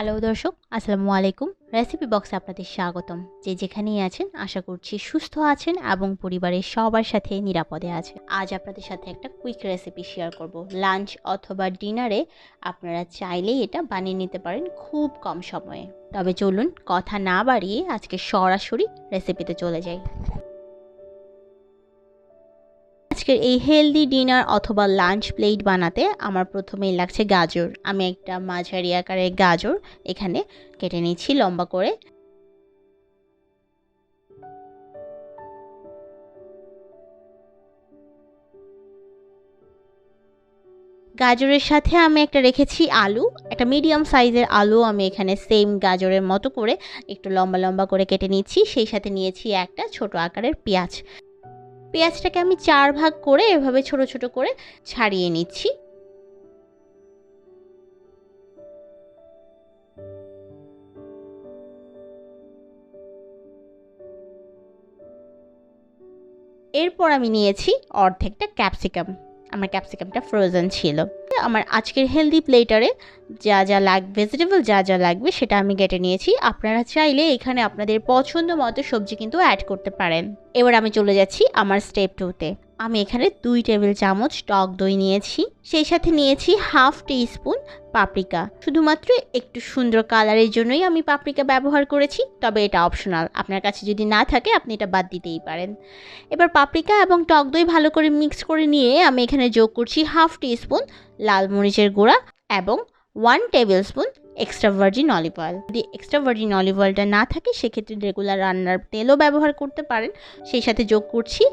Hello দর্শক, আসসালামু আলাইকুম। রেসিপি বক্সে আপনাদের স্বাগতম। যে যেখানেই আছেন আশা করছি সুস্থ আছেন এবং পরিবারের সবার সাথে নিরাপদে আছেন। আজ আপনাদের সাথে একটা কুইক রেসিপি শেয়ার করব। লাঞ্চ অথবা ডিনারে আপনারা চাইলেই এটা বানিয়ে নিতে পারেন খুব কম সময়ে। তবে চলুন কথা না বাড়িয়ে আজকে সরাসরি রেসিপিতে চলে যাই। আজকের এই হেলদি ডিনার অথবা লাঞ্চ প্লেট বানাতে আমার প্রথমেই লাগছে গাজর। আমি একটা মাঝারি আকারের গাজর এখানে কেটে নিচ্ছি লম্বা করে। গাজরের সাথে আমি একটা রেখেছি আলু, একটা মিডিয়াম সাইজের আলু আমি এখানে সেম গাজরের মতো করে একটু লম্বা লম্বা করে কেটে নিচ্ছি। সেই সাথে নিয়েছি একটা ছোট আকারের পেঁয়াজ। পেঁয়াজটাকে আমি 4 ভাগ করে এভাবে ছোট ছোট করে ছাড়িয়ে নিচ্ছি। এরপর আমি নিয়েছি অর্ধেকটা ক্যাপসিকাম। আমার ক্যাপসিকামটা ফ্রোজেন ছিল। আমার আজকের হেলদি প্লেটারে যা যা ভেজিটেবল যা যা লাগবে সেটা আমি কেটে নিয়েছি। আপনারা চাইলে এখানে আপনাদের পছন্দ মতো সবজি কিন্তু অ্যাড করতে পারেন। এবার আমি চলে যাচ্ছি আমার স্টেপ 2তে। আমি এখানে 2 টেবিল চামচ টক দই নিয়েছি। সেই সাথে নিয়েছি হাফ টিস্পুন পাপরিকা। শুধুমাত্র একটু সুন্দর কালারের জন্যই আমি পাপরিকা ব্যবহার করেছি, তবে এটা অপশনাল। আপনার কাছে যদি না থাকে আপনি এটা বাদ দিতেই পারেন। এবার পাপরিকা এবং টক দই ভালো করে মিক্স করে নিয়ে আমি এখানে যোগ করছি হাফ টিস্পুন লাল মরিচের গুঁড়া এবং 1 table spoon extra virgin olive oil. যদি এক্সট্রা ভার্জিন অলিভ অয়েলটা না থাকে সেক্ষেত্রে রেগুলার রান্নার তেলও ব্যবহার করতে পারেন। সেই সাথে যোগ করছি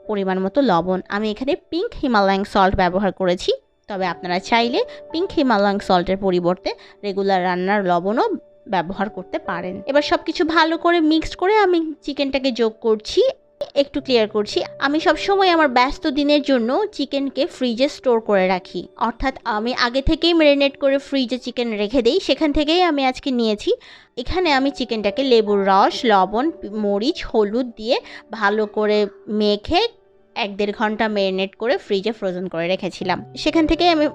পরিমাণ মতো লবণ। আমি এখানে পিঙ্ক হিমালয়ান সল্ট ব্যবহার করেছি, তবে আপনারা চাইলে পিঙ্ক হিমালয়ান সল্টের পরিবর্তে রেগুলার রান্নার লবণও ব্যবহার করতে পারেন। এবার সব কিছু ভালো করে মিক্সড করে আমি চিকেনটাকে যোগ করছি। একটু ক্লিয়ার করছি, আমি সবসময় আমার ব্যস্ত দিনের জন্য চিকেনকে ফ্রিজে স্টোর করে রাখি, অর্থাৎ আমি আগে থেকেই ম্যারিনেট করে ফ্রিজে চিকেন রেখে দিই। সেখান থেকেই আমি আজকে নিয়েছি। এখানে আমি চিকেনটাকে লেবুর রস, লবণ, মরিচ, হলুদ দিয়ে ভালো করে মেখে 1-1.5 ঘন্টা ম্যারিনেট করে ফ্রিজে ফ্রোজেন করে রেখেছিলাম। সেখান থেকেই আমি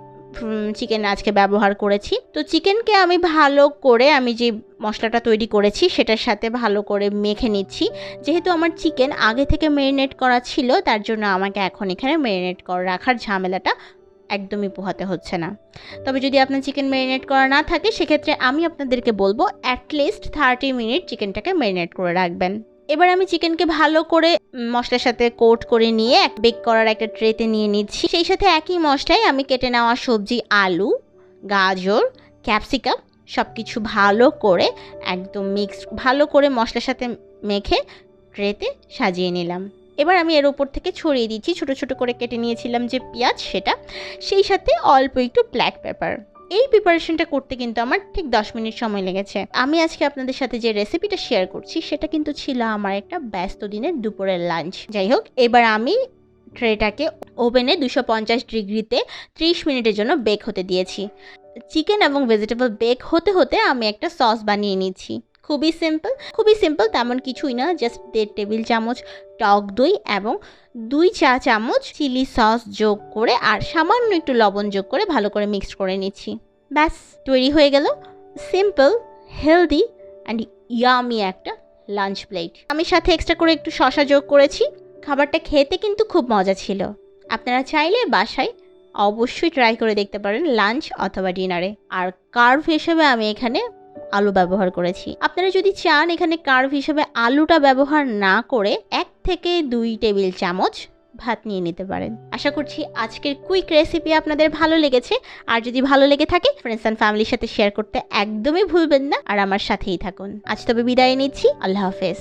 চিকেন আজকে ব্যবহার করেছি। তো চিকেনকে আমি ভালো করে আমি যে মশলাটা তৈরি করেছি সেটার সাথে ভালো করে মেখে নিচ্ছি। যেহেতু আমার চিকেন আগে থেকে ম্যারিনেট করা ছিল, তার জন্য আমাকে এখন এখানে ম্যারিনেট করে রাখার ঝামেলাটা একদমই পোহাতে হচ্ছে না। তবে যদি আপনার চিকেন ম্যারিনেট করা না থাকে সেক্ষেত্রে আমি আপনাদেরকে বলবো অ্যাটলিস্ট 30 মিনিট চিকেনটাকে ম্যারিনেট করে রাখবেন। এবার আমি চিকেনকে ভালো করে মশলার সাথে কোট করে নিয়ে বেক করার একটা ট্রেতে নিয়ে নিচ্ছি। সেই সাথে একই মশলায় আমি কেটে নেওয়া সবজি আলু, গাজর, ক্যাপসিকাম সব কিছু ভালো করে একদম ভালো করে মশলার সাথে মেখে ট্রেতে সাজিয়ে নিলাম। এবার আমি এর উপর থেকে ছড়িয়ে দিচ্ছি ছোট ছোট করে কেটে নিয়েছিলাম যে পেঁয়াজ, সেটা। সেই সাথে অল্প একটু ব্ল্যাক পেপার। এই প্রিপারেশনটা করতে কিন্তু আমার ঠিক 10 মিনিট সময় লেগেছে। আমি আজকে আপনাদের সাথে যে রেসিপিটা শেয়ার করছি সেটা কিন্তু ছিল আমার একটা ব্যস্ত দিনের দুপুরের লাঞ্চ। যাই হোক, এবার আমি ট্রেটাকে ওভেনে 250 ডিগ্রিতে 30 মিনিটের জন্য বেক হতে দিয়েছি। চিকেন এবং ভেজিটেবল বেক হতে হতে আমি একটা সস বানিয়ে নিচ্ছি। খুবই সিম্পল, তেমন কিছুই না। জাস্ট 1.5 টেবিল চামচ টক দই এবং 2 চা চামচ চিলি সস যোগ করে আর সামান্য একটু লবণ যোগ করে ভালো করে মিক্সড করে নিচ্ছি। ব্যাস, তৈরি হয়ে গেল সিম্পল, হেলদি অ্যান্ড ইয়ামি একটা লাঞ্চ প্লেট। আমি সাথে এক্সট্রা করে একটু শসা যোগ করেছি। খাবারটা খেতে কিন্তু খুব মজা ছিল। আপনারা চাইলে বাসায় অবশ্যই ট্রাই করে দেখতে পারেন লাঞ্চ অথবা ডিনারে। আর কার্ভ হিসেবে আমি এখানে আলু ব্যবহার করেছি। আপনারা যদি চান এখানে কার্ভ হিসেবে আলুটা ব্যবহার না করে 1 থেকে 2 টেবিল চামচ ভাত নিয়ে নিতে পারেন। আশা করছি আজকের কুইক রেসিপি আপনাদের ভালো লেগেছে। আর যদি ভালো লেগে থাকে ফ্রেন্ডস অ্যান্ড ফ্যামিলির সাথে শেয়ার করতে একদমই ভুলবেন না। আর আমার সাথেই থাকুন। আজ তবে বিদায় নিচ্ছি। আল্লাহ হাফেজ।